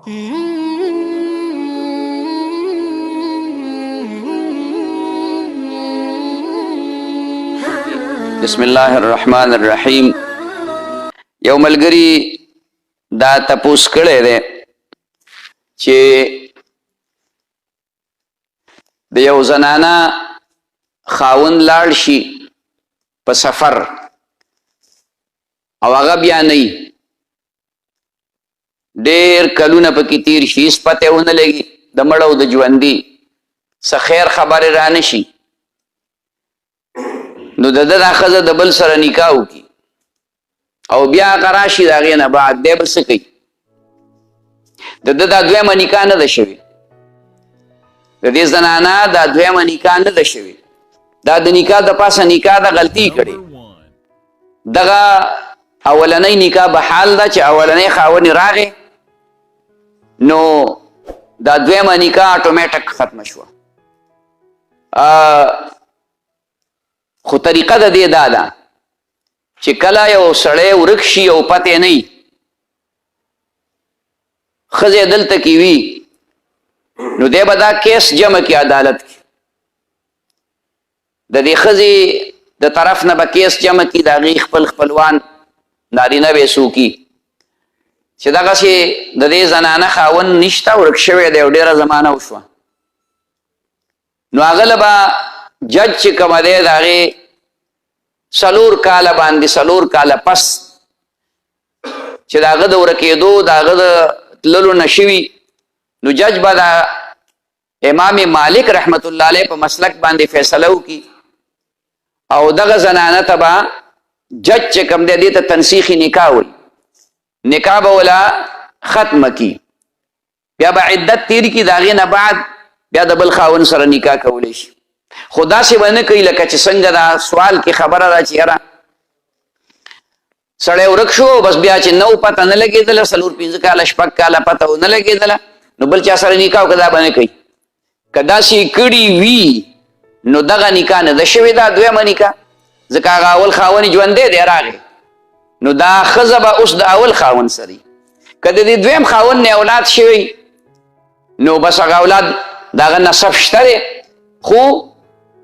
بسم الله الرحمن الرحیم. یو ملګری دا تپوس کړی دی چې د یو زنانه خاوند لاړ شي په سفر او هغه بیا نه وي، ډېر کلونه پکې تیر شي، هېڅ پته یې ونه لګي د مړه او د ژوندي، څه خیر خبرې رانه شي، نو د ده دا ښځه د بل سره نکاح وکړي او بیا هغه راشي د هغې نه بعد دی به څه کوي؟ د ده دا دویمه نکاح نه ده شوې، د دې زنانه دا دویمه نکاح نه ده شوې، دا د نکاح د پاسه نکاح ده غلطي کړې. دغه اولنۍ نکاح به حال ده چې اولنۍ خاوند راغی نو دا دویمه نکاح اټومیټک ختمه شوه. خو طریقه د دې دا ده چې کله یو سړی ورک شي او پتې نه وي، ښځې دلته کې وي، نو دی به دا کیس جمع کړي عدالت کې، د دې ښځې د طرف نه به کیس جمع کړي، د هغې خپل خپلوان نارینه به یې څوکي چې دغسې د دې زنانه خاوند نشته، ورک شوی دی او ډېره زمانه وشوه، نو هغه له به جج چې کومه دی د هغې 4 کاله باندې 4 کاله پس چې د هغه د ورکېدو د هغه د تللو نه شوي، نو جج به د امام مالک رحمت الله علیه په مسلک باندې فیصله وکړي او دغه زنانه ته به جج چې کوم دی دې ته تنسیخي نکاح وایي، نکاح به ولا ختمه کړي، بیا به عدت تیر کړي، د هغې نه بعد بیا د بل خاوند سره نکاح کولی شي. خو داسې به نه کوي لکه چې څنګه دا سوال کې خبره ده چې یاره سړی ورک شو بس بیا چې نو پته نه لګېدله، 4-5 کاله 6 کاله پته ونه لګېدله نو بل چا سره نکاح وکړه، دا به نه کوي. که داسې کړي وي نو دغه نکاح نه ده شوې، دا دویمه نکاح، ځکه هغه اول خاوند ژوندی دی راغی، نو دا ښځه به اوس د اول خاوند سره وي. که د دې دویم خاوند نه اولاد شوی نو بس هغه اولاد د هغه نسب شته دی، خو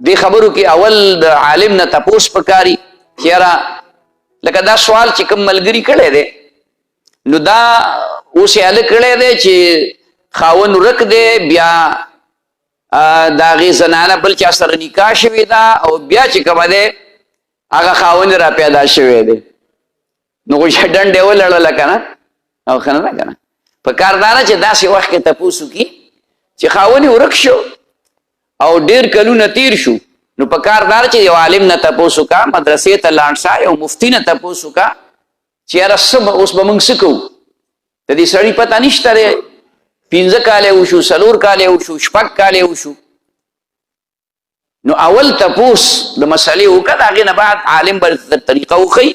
دې خبرو کې اول د عالم نه تپوس پکاري چې یاره لکه دا سوال چې کوم ملګري کړی دی نو دا اوس یې هلک کړی دی چې خاوند ورک دی، بیا د هغې زنانه بل چا سره نکاح شوې ده او بیا چې کومه دی هغه خاوند را پیدا شوی دی، نو خو ډنډ یې ولړله که نه او ښه نه ده که نه. په کار دا ده چې داسې وخت کې تپوس وکړي چې خاوند یې ورک شو او ډېر کلونه تیر شو، نو په کار دار چې یو عالم نه تپوس وکړه، مدرسې ته لاړ شه، یو مفتي نه تپوس وکړه چې یاره اوس به موږ څه کوو، د دې سړي پته نشته دی، 15 کاله وشو، 4 کاله وشو، 6 کاله وشو، نو اول تپوس د مسلې وکړه، د هغې نه بعد عالم به طریقه وښیي،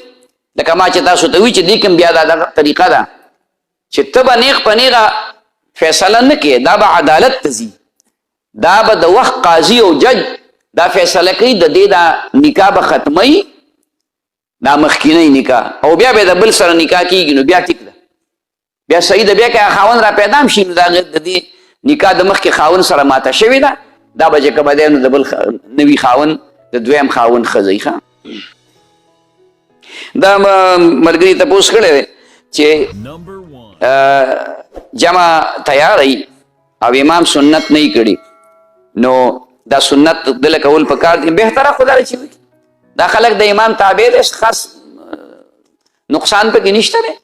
لکه ما چې تاسو ته وي چې دې کوم بیا دا دغه طریقه ده چې ته به نیغ په نیغه فیصله نه کوې، دا به عدالت ته ځي، دا به د وخت قاضي او جج دا فیصله کوي د دې دا نکاح به ختموي، دا مخکینی نکاح، او بیا به د بل سره نکاح کېږي، نو بیا ټیک ده، بیا صحیح ده، بیا که خاوند را پیدا هم شي نو د دې نکاح د مخکې خاوند سره ماته شوې ده، دا به چې کومه دی نو د بل نوي خاوند د دویم خاوند ښځی ښه. دا ملګري تپوس کړی دی چې جمع تیاری او امام سنت نه کړي، نو دا سنت دله کول پکار دي، بهتره خو دا چې دا خلک د امام تابع دی، خاص نقصان پکې نشته دی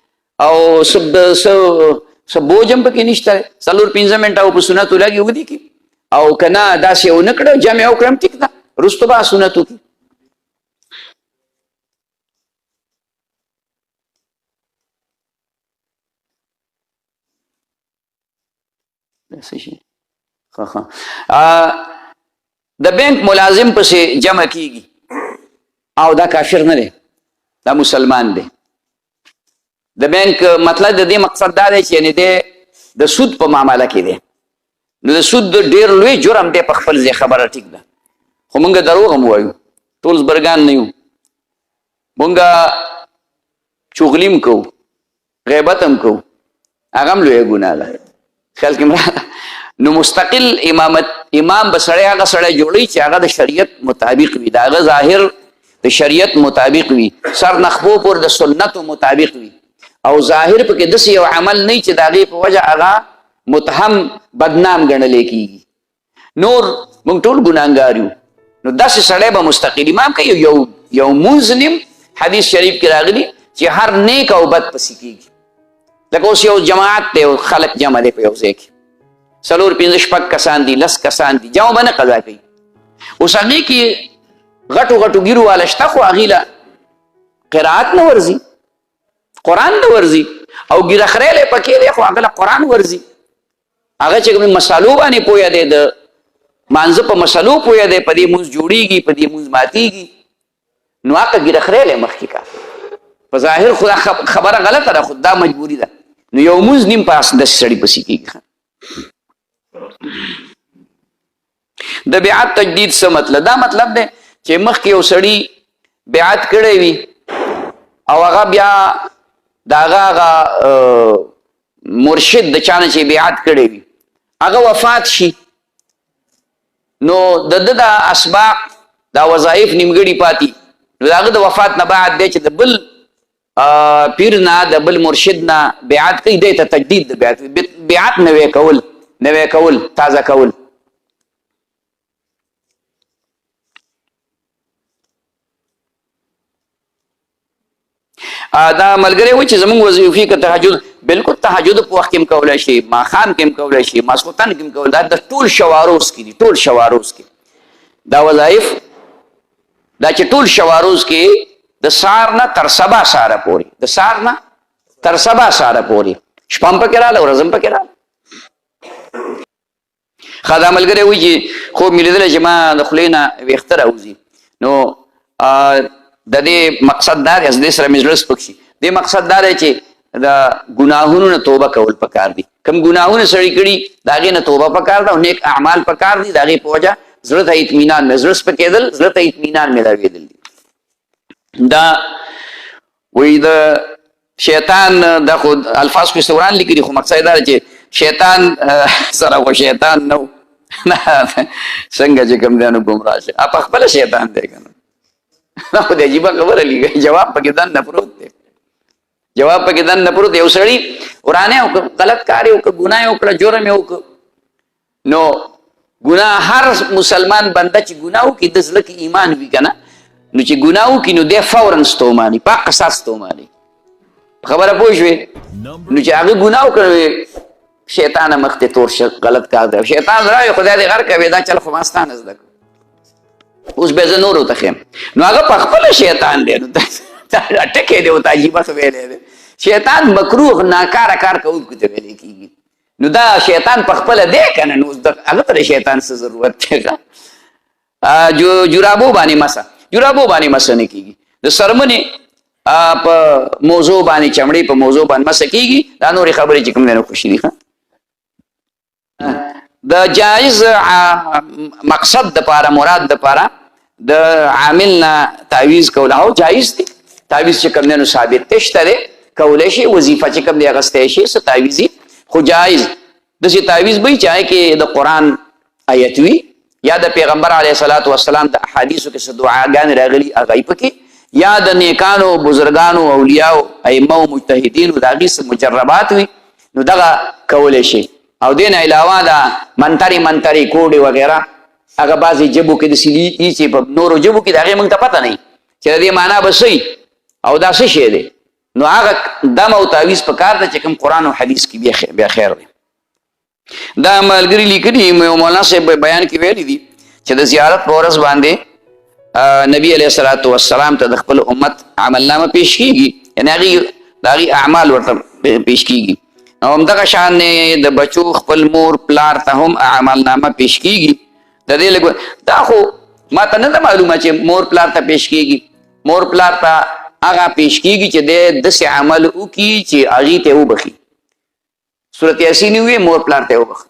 او څه بوج هم پکې نشته دی، 4-5 منټه او په سنتو لګي اوږدي کړي، او که نه داسې ونه کړه جمع وکړه هم ټیک ده، وروسته به سنت وکړي. د بینک ملازم پسې جمع کیږي او دا کافر نه دی، دا مسلمان دی. د بینک مطلب د دې مقصد دا دی چې یعنې دی د سود په معامله کې دی، نو د سود ډېر لوی جرم دی په خپل ځای، خبره ټیک ده، خو مونږ دروغ هم وایو، ټول زبرګان نه یو، مونږ چغلي هم کوو، غیبت هم کوو، هغه هم لویه ګناه ده. خیال کې نو مستقل امام به سړی هغه سړی جوړي چې هغه د شریعت مطابق وي، د هغه ظاهر د شریعت مطابق وي، سر نخبو پر د سنتو مطابق وي، او ظاهر پکې داسې یو عمل نه چې د هغې په وجه هغه متهم بدنام ګڼلی کېږي. نور موږ ټول ګناهګار یو، نو داسې سړی به مستقل امام کوي. یو مونځ نیم حدیث شریف کې راغلي چې هر نیک او بد پسې کېږي. لکه اوس یو جماعت دی او خلک جمع دی په یو ځای کې، 4 5 6 کسان دي، 10 کسان دي، جمع به نه قضا کوي. اوس هغې کې غټو غټو ګیرو والا شته، خو هغې له قرائت نه ورځي، قرآن نه ورځي، او ګیره خریلی پکې دی خو هغه له قرآن ورځي. هغه چې کومې مسالو باندې پوهه دی، د مانځه په مسلو پوهه دی، په دې مونځ جوړېږي، په دې مونځ ماتېږي، نو هغه ګیره خریلی مخکې کا. په ظاهر خو خبره غلطه ده، خو دا مجبوري ده. نو یو مونځ نیم پاس داسې سړي پسې کېږي. د بیعت تجدید څه مطلب؟ دا مطلب دی چې مخکې یو سړي بیعت کړی وي او هغه بیا د هغه مرشد د چا نه چې بیعت کړی وي هغه وفات شي، نو د ده د اسباق دا وظایف نیمګړي پاتې، نو د هغه د وفات نه بعد دی چې د بل پیر نه د بل مرشد نه بیعت کوي، دی ته تجدید د بیعت نوی کول تازه کول. دا ملګری و چې زمونږ وظیفې که تهجد، بلکل تهجد په وخت کې هم کولی شي، ماښام کې هم کولی شي، ماسخوتن کې هم کولی، دا د ټول شواروز کې دي، ټول شواروز کې دا وظایف، دا چې ټول شواروز کې د سهار نه تر سبا سهاره پورې، د سهار نه تر سبا سهاره پورې، شپه هم پکې راغله ورځ هم پکې راغله. ښه دا ملګری وایي چې خوب مې لیدلی چې ما د خولې نه ویښته راوځي، نو د دې مقصد دا دی، دې سره مې زړه سپک شي، دې مقصد دا دی چې د ګناهونو نه توبه کول پکار دي. کوم ګناهونه سړي کړي د هغې نه توبه پکار ده، او نیک اعمال پکار دي، د هغې په وجه زړه ته اطمینان، زړه سپکېدل، زړه ته اطمینان میلاوېدل دي. دا وایي د شیطان دا خو الفاظ خو قرآن لیکلي، خو مقصد دا دی چې شیطان سره خو شیطان نه و څنګه چې کوم دی نو ګمراه شي، په خپله شیطان دی که نه. دا خو د عجیبه خبره لیکي، جواب پکې دننه پروت دی، جواب پکې دننه پروت دی. یو سړي ورانه وکړه، غلط کار یې وکړه، ګناه یې وکړه، جرم یې وکړه، نو ګناه هر مسلمان بنده چې ګناه وکړي د زړه کې ایمان وي که نه، نو چې ګناه وکړي نو دی فورا ستوماني، په قصاص ستوماني. خبره پوه شوې؟ نو چې هغه ګناه وکړه شیطانه مخ ته تور شه، غلط کار دی، شیطان راوي خدای دې غر کوي، دا چل خو ما ستا نه زده کړو، اوس به زه نورو ته ښیم. نو هغه په خپله شیطان دی، نو ټکی دی ورته عجیبه څه ویلی دی. شیطان مکروه ناکاره کار کوونکو ته ویلی کېږي، نو دا شیطان په خپله دی که نه، نو هغه ته د شیطان څه ضرورت دی؟ جرابو باندې مسه، جرابو باندې مسه نه کېږي، د څرمنې په موضوع باندې، چمړې په موضوع باندې مسه کېږي، دا نورې خبرې چې کوم دی نو خوشي دي. د جایز مقصد دپاره، مراد دپاره د عامل نه تعویض کول او جایز دی. تعویض چې کوم دی نو ثابت دی، شته دی، کولی شي، وظیفه چې کوم دی اخیستی شي، څه تعویض وي، خو جایز داسې تعویض به وي چې هغې کې د قرآن آیت وي، یا د پیغمبر علیه صلات وسلام د احادیثو کې څه دعاګانې راغلي هغه یې پکې، یا د نیکانو بزرګانو اولیاو ائمو مجتهدینو د هغې څه مجربات وي، نو دغه کولی شي. او دین علاوه دا منتری کوډې وغیره هغه بعضې ژبو کې داسې دي چې په نورو ژبو کې د هغې موږ ته پته نه وي چې د دې معنا به څه او دا څه شی دی، نو هغه دم او تعویض پکار ده چې کوم قرآن او حدیث کې بیا خیر دی. دا ملګري لیکلي مولانا صاحب بیان کې ویلي دي چې د زیارت په ورځ باندې نبی علیه الصلاة والسلام ته د خپل امت عملنامه پیش کېږي، یعنې هغې د هغې اعمال ورته پیش کېږي، او همدغه شان د بچو خپل مور پلار ته هم عملنامه پیش کېږي. د دې لږ دا خو ما ته نه ده معلومه چې مور پلار ته پیش کېږي، مور پلار ته هغه پیش کېږي چې دی داسې عمل وکړي چې هغې ته وبخي. صورت یاسین یې ووایي مور پلار ته یې وبخه،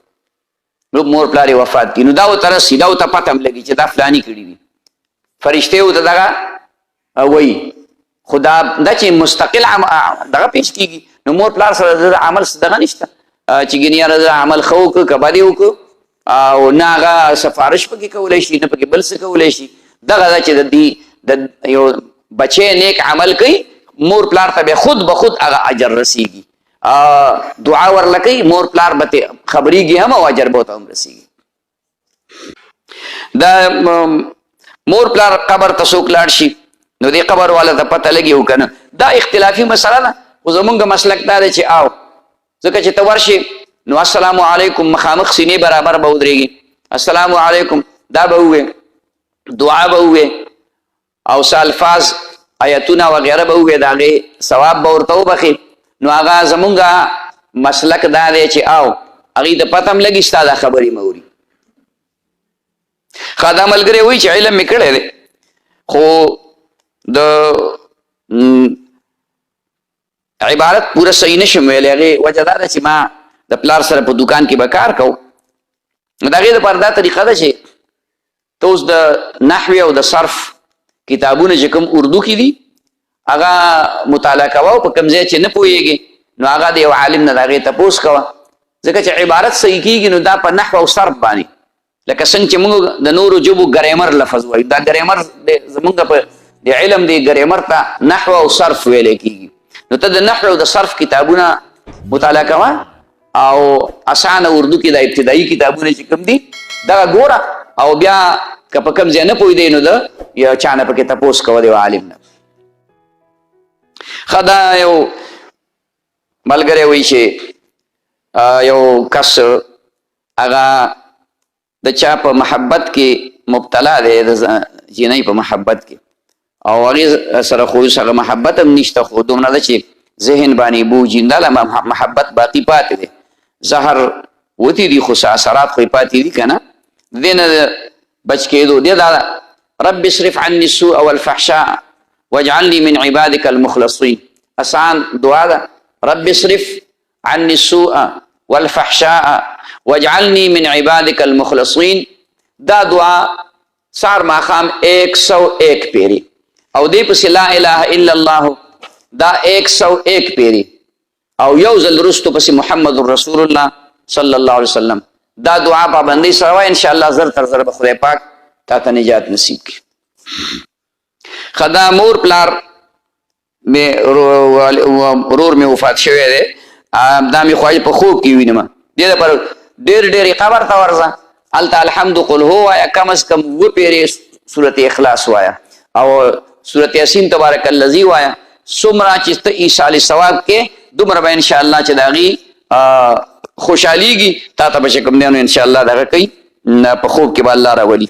نو مور پلار یې وفات کړي، نو دا ورته رسي، دا ورته پته هم لګي چې دا فلاني کړي دي، فرشتې ورته دغه وایي. خو دا چې مستقل دغه پیش کېږي، نو مور پلار سره د عمل څه دغه نشته، چې ګینې یاره عمل ښه وکړه که بد یې وکړو او نه هغه سفارش پکې کولی شي نه پکې بل څه کولی شي. دغه ده چې د یو بچی نیک عمل کوي مور پلار ته بیا خود به خود هغه اجر رسیږي. دعا ورله کوي مور پلار به ترې خبرېږي هم او اجر به ورته هم رسیږي. دا مور پلار قبر ته څوک لاړ شي نو دې قبر والا ته پته لګي او که نه. دا اختلافي مسله ده خو زمونږ مسلک دا دی چې او ځکه چې ته ورشې نو السلام علیکم مخامخ سینې برابر به ودرېږي السلام علیکم دا به ووایې دعا به ووایې او څه الفاظ آیتونه وغیره به ووایې د هغې ثواب به ورته وبخې. نو هغه زمونږ مسلک دا دی چې او هغې ته پته هم لګي ستا دا خبرې مه اوري. ښه دا ملګری وایي چې علم مې کړی دی خو د عبارت پوره صحیح نشم ویلی. هغې وجه دا ده چې ما د پلار سره په دکان کې به کار کوو نو د هغې دپاره دا طریقه ده چې ته اوس د نحوې او د صرف کتابونه چې کوم اردو کې دي هغه مطالعه کوه او په کوم ځای چې نه پوهېږې نو هغه د یو عالم نه د هغې تپوس کوه ځکه چې عبارت صحیح کېږي نو دا په نحو او صرف باندې لکه څنګه چې موږ د نورو ژبو ګریمر لفظ وایو دا ګریمر زمونږ په د علم دی ګریمر ته نحو او صرف ویلی کېږي. نو ته د نحو او د صرف کتابونه مطالعه کوه او اسانه اردو کې د ابتدایي کتابونه چې کوم دي دغه ګوره او بیا که په کوم ځای نه پوهېدی نو د یو چا نه پکې تپوس کوه د یو عالم نه. ښه دا یو ملګری وایي چې یو کس هغه د چا په محبت کې مبتلا دی د جینۍ په محبت کې او هغې سره خو اوس هغه محبت هم نشته خو دومره ده چې ذهن باندې بوجي دا محبت باقي پاتې دی زهر وتی دي خو اثرات خو یې پاتې دي که نه د دې نه بچ کېدو دی دا رب اصرف عني السوء والفحشاء واجعلني من عبادك المخلصين. آسان دعا ده رب اصرف عني السوء والفحشاء واجعلني من عبادك المخلصين. دا دعا سار ماخام 101 پیری او دی پس لا اله الا الله دا 101 پیری او یو ځل رستو پس محمد رسول الله صلی الله علیه وسلم دا دعا پابندی سره وای ان شاء الله زر تر زر به خدای پاک تا ته نجات نصیب کړي. خدا مور پلار می ورور می وفات شوی دی دا می خواهی په خوب کې وینم دې لپاره ډېر قبر ته ورځه هلته الحمد قل هو وایه کم از کم 2 پیرې سورت اخلاص وایه او سورت یاسین تبارک الذی وایه څومره چې ته ایصال ثواب کې دومره به انشاءالله چې د هغې خوشحالیږي تا ته به چې کوم دی نو انشاءالله دغه کوي په خوب کې به الله راولي.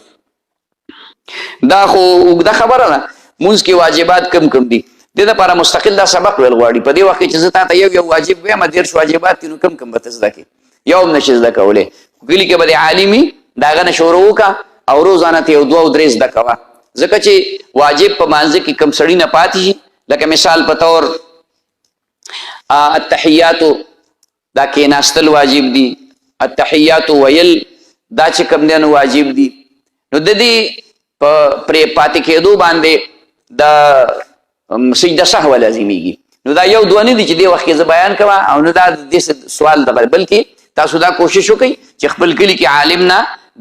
دا خو اوږده خبره ده مونځ کې واجبات کم دي دې دپاره مستقل دا سبق ویل غواړي په دې وخت کې چې زه تا ته یو واجب وایم 10 واجبات دي نو کم به ته زده کړې یو هم نشي زده کولی کلي کې به د عالمي د هغه نه شروع وکړه او روزانه ته یو 2 او 3 زده کوه ځکه چې واجب په مانځه کې کم سړي نه پاتې شي. لکه مثال په طور التحیاتو دا کېناستل واجب دي التحیاتو ویل دا چې کوم دی نو واجب دي نو د دې په پرې پاتې کېدو باندې د سجده سهو لازمیږي. نو دا یو دوه نه دي چې دې وخت کې زه بیان کوم او نه دا د سوال دغه بلکې تاسو دا کوشش وکئ چې خپل کلي کې عالم نه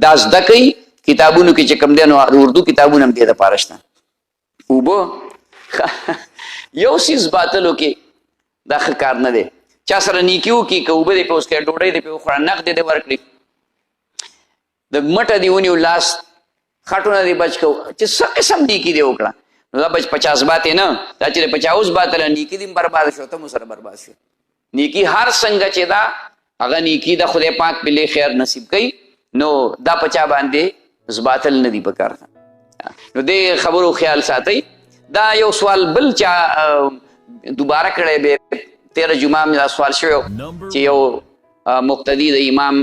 دا زده کوي کتابونو کې چې کوم دی نو اردو کتابونه هم دې دپاره شته. اوبه یو څیز باطلو کې دا ښه کار نه دی چا سره نیکي وکړي که اوبه دې پې وڅښې ډوډۍ دې پې وخوړه نقد دې ورکړي د مټه دې ونیو لاس خټونه دې بچ کو چې څه قسم نیکي دې وکړه نو دا بچ 50 باتې نه دا چې 50 باطله نیکي دې برباد شو ته مو سره برباد شو. نیکي هر څنګه چې دا هغه نیکي د خدای پاک په لې خیر نصیب کوي نو دا په چا باندې باطل نه دي پکار. نو دې خبرو خیال ساتئ. دا یو سوال بل چا دوباره کړی به 13 جمعه مې دا سوال شوی چې یو مقتدي د امام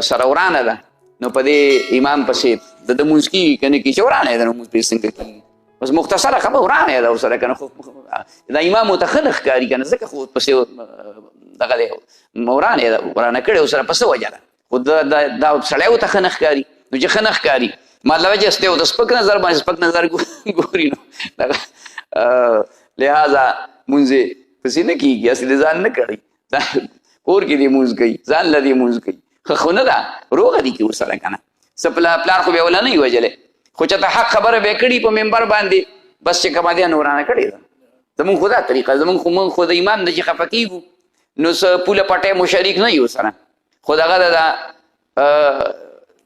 سره ورانه ده نو په دې امام پسې د لمونځ کېږي که نه کېږي چې ورانه ده لمونځ پرې څنګه کېږي بس مختصره خبره ورانه ده ورسره که نه خو دا امام ورته ښه نه ښکاري که نه ځکه خو پسې دغه دی ورانه ده ورانه کړې ورسره په څه وجه ده خو دا سړی ورته ښه نه ښکاري نو چې ښه نه ښکاري مطلب چې دی ورته سپک نظر باندې سپک نظر ګوري نو لہذا مونځ پسې نه کېږي اصلي ځان نه کړی کور کې دې مونځ کوي ځان له دې مونځ کوي خو نه ده روغه دي کې ورسره که نه څه پلار خو بیا ولا نه وي وجلی خو چې ته حق خبره به یې کړي په ممبر باندې بس چې کومه دی نورانه کړې ده زمونږ خو دا طریقه زمونږ خو د ایمان د چې خفه کېږو نو څه پوله پټی مو شریک نه یو سره خو دغه ده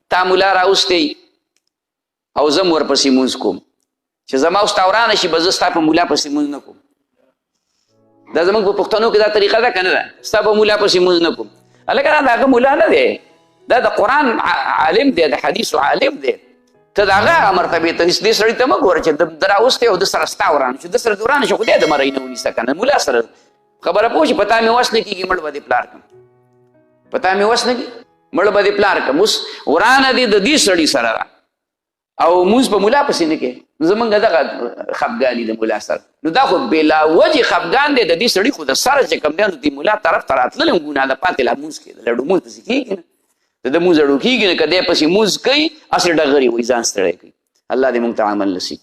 تا ملا راوستی او زه م ورپسې مونځ کوم چې زما اوس تا ورانه شي به زه ستا په ملا پسې مونځ نه کوم دا زمونږ په پښتنو کې دا طریقه ده که نه ده ستا په ملا پسې مونځ نه کوم هلکه دا د هغه ملا نه دی دا د قرآن عالم دی د حدیثو عالم دی ته د هغه مرتبې ته دې سړي ته مه ګوره چې د راوستی او د سره ستا ورانه شو د سره دې ورانه شو خو دی د مرۍ نه ونیسه که نه ملا سره خبره پوه شي په تا مې وس نه کېږي مړ به دې پلار کړم په تا مې وس نه کېږي مړ به دې پلار کړم اوس ورانه دې د دې سړي سره ده او مونځ په ملا پسې نه کوې زمونږ دغه خفګان دي د ملا سره نو دا خو بلا وجې خفګان دی د دې سړي خو د سره چې کوم دی نو دې ملا طرف ته راتلل هم ګناه ده پاتې لا مونځ کېدل اډو مونځ پسې کېږي نه د ده مونځ اډو کېږي نه که دی پسې مونځ کوي هسې ډغرې وایي ځان ستړی کوي الله دې مونږ ته عمل نصیب